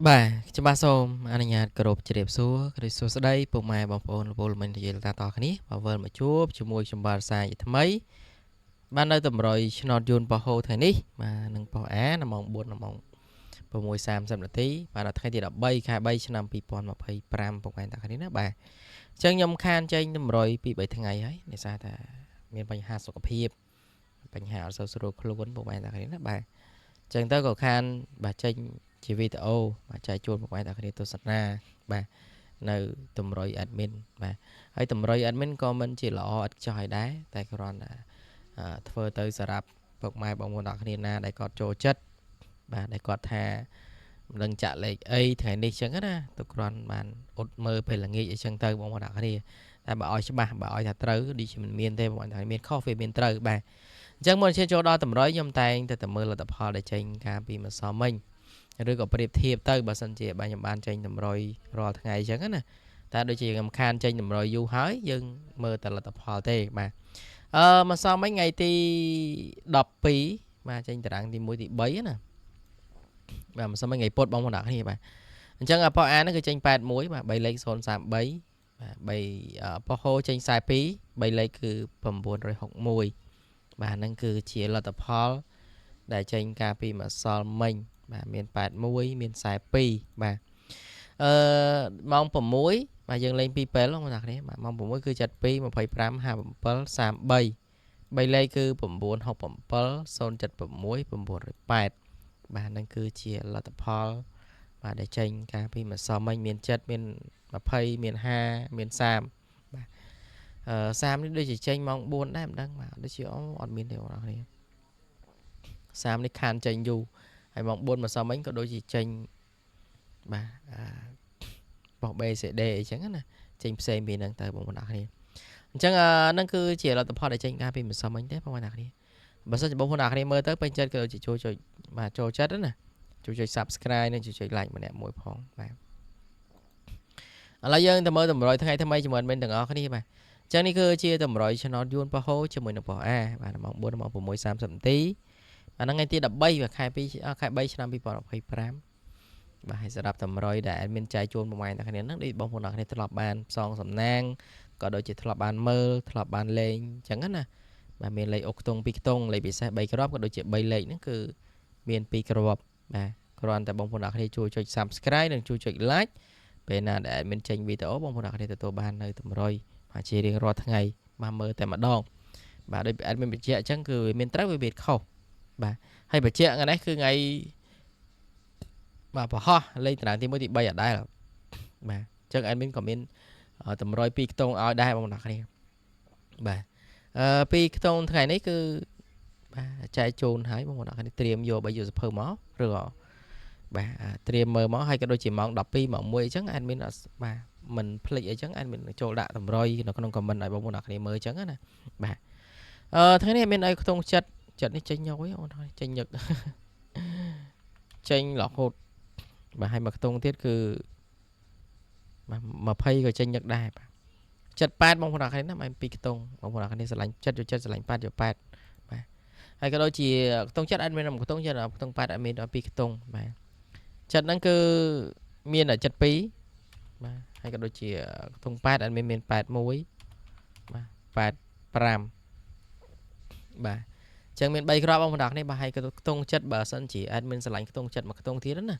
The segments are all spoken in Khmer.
បាទច្បាស់សូមអនុញ្ញាតគោរពជ្រាបសួរគ្រីស្ទសួស្តីពុកម៉ែបងប្អូនលោកពលមិននិយាយតាតគ្នាបើវិលមកជួបជាមួយខ្ញុំបាទសាជាថ្មីបាននៅតម្រុយឆ្នោតយួនប៉ោះហូថ្ងៃនេះបាទនឹងប៉ោះអានៅម៉ោង4ដល់ម៉ោង6:30នាទីបាទនៅថ្ងៃទី13ខែ3ឆ្នាំ2025ពុកម៉ែតាគ្នាណាបាទអញ្ចឹងខ្ញុំខានចេញតម្រុយពី3ថ្ងៃហើយដោយសារតែមានបញ្ហាសុខភាពបញ្ហាអត់សូវស្រួលខ្លួនពុកម៉ែតាគ្នាណាបាទអញ្ចឹងទៅក៏ខានបាទចេញជាវីដេអូបាទចែកជូនពុកម៉ែតាគ្នាទស្សនាបាទនៅតម្រុយ admin បាទហើយតម្រុយ admin ក៏មិនជាល្អឥតខ្ចោះឲ្យដែរតែគ្រាន់តែធ្វើទៅសម្រាប់ពុកម៉ែបងប្អូនអ្នកគ្នាណាដែលគាត់ចូលចិត្តបាទដែលគាត់ថាមិនដឹងចាក់លេខអីថ្ងៃនេះចឹងណាទៅគ្រាន់បានអ៊ុតមើលពេលល្ងាចអីចឹងទៅបងប្អូនអ្នកគ្នាតែបើឲ្យច្បាស់បើឲ្យថាត្រូវដូចជាមិនមានទេបងប្អូនមានខុសវាមានត្រូវបាទអញ្ចឹងមុនឈានចូលដល់តម្រុយខ្ញុំតែងតែមើលលទ្ធផលដែលចេញកាលពីម្សិលមិញឬក៏ប្រៀបធៀបទៅបើសិនជាបាទខ្ញុំបានចេញតម្រុយរាល់ថ្ងៃអញ្ចឹងណាតែដូចជាខ្ញុំខានចេញតម្រុយយូរហើយយើងមើលតែលទ្ធផលទេបាទម្សិលមិញថ្ងៃទី12បាទចេញតារាងទី1ទី3ណាបាទម្សិលមិញថ្ងៃពុធបងប្អូនអ្នកគ្នាបាទអញ្ចឹងប៉ោះអានហ្នឹងគឺចេញ81បាទ3លេខ033បាទ3ប៉ោះហូចេញ42 3លេខគឺ961បាទហ្នឹងគឺជាលទ្ធផលដែលចេញកាលពីម្សិលមិញបាទមាន81មាន42បាទម៉ោង6បាទយើងលេង2ពេលបងប្អូនអ្នកគ្នាបាទម៉ោង6គឺ72 25 57 33 3លេខគឺ967 076 908បាទហ្នឹងគឺជាលទ្ធផលបាទដែលចេញកាលពីម្សិលមិញមាន7មាន20មាន50មាន30បាទ30នេះដូចជាចេញម៉ោង4ដែរមិនដឹងបាទដូចជាអត់មានទេបងប្អូនគ្នា30នេះខានចេញយូរហើយម៉ោង4ម្សិលមិញក៏ដូចជាចេញបាទបោះ BCD អីចឹងណាចេញផ្សេងពីហ្នឹងទៅបងប្អូនអ្នកគ្នាអញ្ចឹងហ្នឹងគឺជាលទ្ធផលដែលចេញកាលពីម្សិលមិញទេបងប្អូនអ្នកគ្នាបើសិនជាបងប្អូនអ្នកគ្នាមើលទៅពេញចិត្តក៏ដូចជាចូលចុចបាទចូលចិត្តណាជួយចុច Subscribe និងជួយចុច Like ម្នាក់មួយផងបាទឥឡូវយើងទៅមើលតម្រុយថ្ងៃថ្មីជាមួយមិញទាំងអស់គ្នាបាទអញ្ចឹងនេះគឺជាតម្រុយ Channel យួនប៉ោះហូជាមួយនឹងប៉ោះអាបាទម៉ោង4ដល់ម៉ោង6:30នាទីអាហ្នឹងថ្ងៃទី13បាទខែ3ឆ្នាំ2025បាទហើយសម្រាប់តម្រុយដែលadminចែកជូនបងប្អូនអ្នកគ្នាហ្នឹងដូចបងប្អូនអ្នកគ្នាធ្លាប់បានផ្សងសំណាងក៏ដូចជាធ្លាប់បានមើលធ្លាប់បានលេងអញ្ចឹងណាបាទមានលេខអុកខ្ទង់2ខ្ទង់លេខពិសេស3គ្រាប់ក៏ដូចជា3លេខហ្នឹងគឺមាន2គ្រាប់បាទគ្រាន់តែបងប្អូនអ្នកគ្នាជួយចុច Subscribe និងជួយចុច Like ពេលណាដែលadminចេញវីដេអូបងប្អូនអ្នកគ្នាទទួលបាននៅតម្រុយបាទជារៀងរាល់ថ្ងៃបាទមើលតែម្ដងបាទដូច admin បញ្ជាក់អញ្ចឹងគឺវាមានត្រូវវាមានខុសបាទហើយបញ្ជាក់ថ្ងៃនេះគឺថ្ងៃបាទប្រហោះលេខតារាងទី1ទី3អត់ដែរបាទអញ្ចឹង admin ក៏មានតម្រុយ2ខ្ទង់ឲ្យដែរបងប្អូនអ្នកគ្នាបាទ2ខ្ទង់ថ្ងៃនេះគឺបាទចែកជូនឲ្យបងប្អូនអ្នកគ្នាត្រៀមយកបើយកសភៅមកឬក៏បាទត្រៀមមើលមកហើយក៏ដូចជាម៉ោង12ម៉ោង1អញ្ចឹង admin បាទមិនភ្លេចអីចឹង admin ចូលដាក់តម្រុយនៅក្នុង comment ឲ្យបងប្អូនអ្នកគ្នាមើលអញ្ចឹងណាបាទថ្ងៃនេះមានឲ្យខ្ទង់ចិត្តនេះចេញញយអូនចេញញឹកចេញរហូតបាទហើយមួយខ្ទង់ទៀតគឺបាទ20ក៏ចេញញឹកដែរបាទ78បងប្អូនអ្នកគ្នាណាមិន2ខ្ទង់បងប្អូនអ្នកគ្នាស្រឡាញ់ចិត្តយកចិត្តស្រឡាញ់8យក8បាទហើយក៏ដូចជាខ្ទង់ចិត្តអត់មាន1ខ្ទង់ចិត្តខ្ទង់8អត់មានដល់2ខ្ទង់បាទចិត្តហ្នឹងគឺមានតែ72បាទហើយក៏ដូចជាខ្ទង់8អត់មាន81បាទ85បាទចឹងមាន3គ្រាប់បងប្អូនអ្នកគ្នាបាទហើយខ្ទង់ចិត្តបើសិនជា admin ស្រឡាញ់ខ្ទង់ចិត្តមួយខ្ទង់ទៀតណា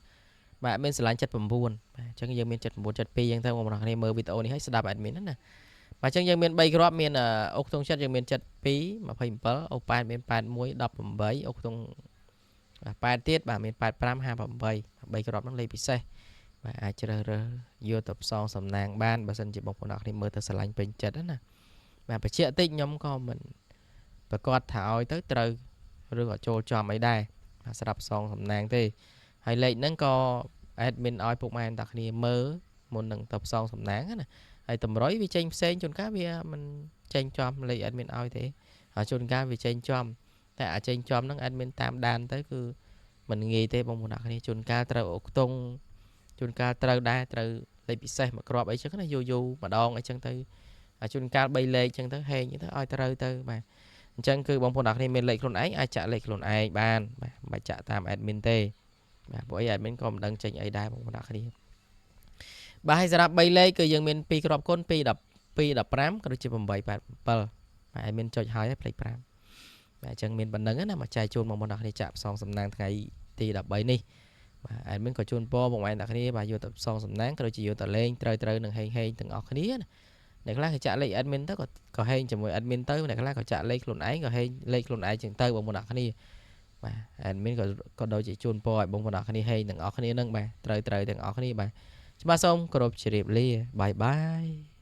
បាទ admin ស្រឡាញ់79បាទអញ្ចឹងយើងមាន79 72យ៉ាងទៅបងប្អូនគ្នាមើលវីដេអូនេះឲ្យស្ដាប់ admin ណាបាទអញ្ចឹងយើងមាន3គ្រាប់មានអុកខ្ទង់ចិត្តយើងមាន72 27អុក8មាន81 18អុកខ្ទង់8ទៀតបាទមាន85 58 3គ្រាប់ហ្នឹងលេខពិសេសបាទអាចជ្រើសរើសយកទៅផ្សងសំណាងបានបើសិនជាបងប្អូនអ្នកគ្នាមើលទៅស្រឡាញ់ពេញចិត្តណាបាទបញ្ជាក់តិចខ្ញុំក៏មិនប្រកាសថាឲ្យទៅត្រូវឬក៏ចូលចំអីដែរបាទស្រាប់ផ្សងសំណាងទេហើយលេខហ្នឹងក៏ admin ឲ្យពុកម៉ែអ្នកគ្នាមើលមុននឹងទៅផ្សងសំណាងណាហើយតម្រុយវាចេញផ្សេងជួនកាលវាមិនចេញចំលេខ admin ឲ្យទេហើយជួនកាលវាចេញចំតែអាចេញចំហ្នឹង admin តាមដានទៅគឺមិនងាយទេបងប្អូនអ្នកគ្នាជួនកាលត្រូវអុកខ្ទង់ជួនកាលត្រូវដែរត្រូវលេខពិសេសមួយគ្រាប់អីចឹងណាយូរម្ដងអីចឹងទៅជួនកាល3លេខចឹងទៅហែងទៅឲ្យត្រូវទៅបាទអញ្ចឹងគឺបងប្អូនអ្នកគ្នាមានលេខខ្លួនឯងអាចចាក់លេខខ្លួនឯងបានបាទមិនចាក់តាម admin ទេ បាទពួកអី admin ក៏មិនដឹងចេញអីដែរបងប្អូនអ្នកគ្នាបាទហើយសម្រាប់3លេខគឺយើងមាន2គ្រាប់គុណ2 10 2 15ក៏ដូចជា8 8 7បាទ admin ចុចហើយផ្លេច5បាទអញ្ចឹងមានប៉ុណ្្នឹងណាមកចែកជូនបងប្អូនអ្នកគ្នាចាក់ផ្សងសំណាងថ្ងៃទី13នេះបាទ admin ក៏ជូនពរបងប្អូនអ្នកគ្នាបាទយកទៅផ្សងសំណាងក៏ដូចជាយកទៅលេងត្រូវនឹងហេងទាំងអស់គ្នាណាអ្នកខ្លះគេចាក់លេខ admin ទៅក៏ហេងជាមួយ admin ទៅអ្នកខ្លះក៏ចាក់លេខខ្លួនឯងក៏ហេងលេខខ្លួនឯងចឹងទៅបងប្អូនអ្នកគ្នាបាទ admin ក៏ដូចជាជូនពរឲ្យបងប្អូនអ្នកគ្នាហេងទាំងអស់គ្នានឹងបាទត្រូវទាំងអស់គ្នាបាទច្បាស់សូមគោរពជម្រាបលាបាយបាយ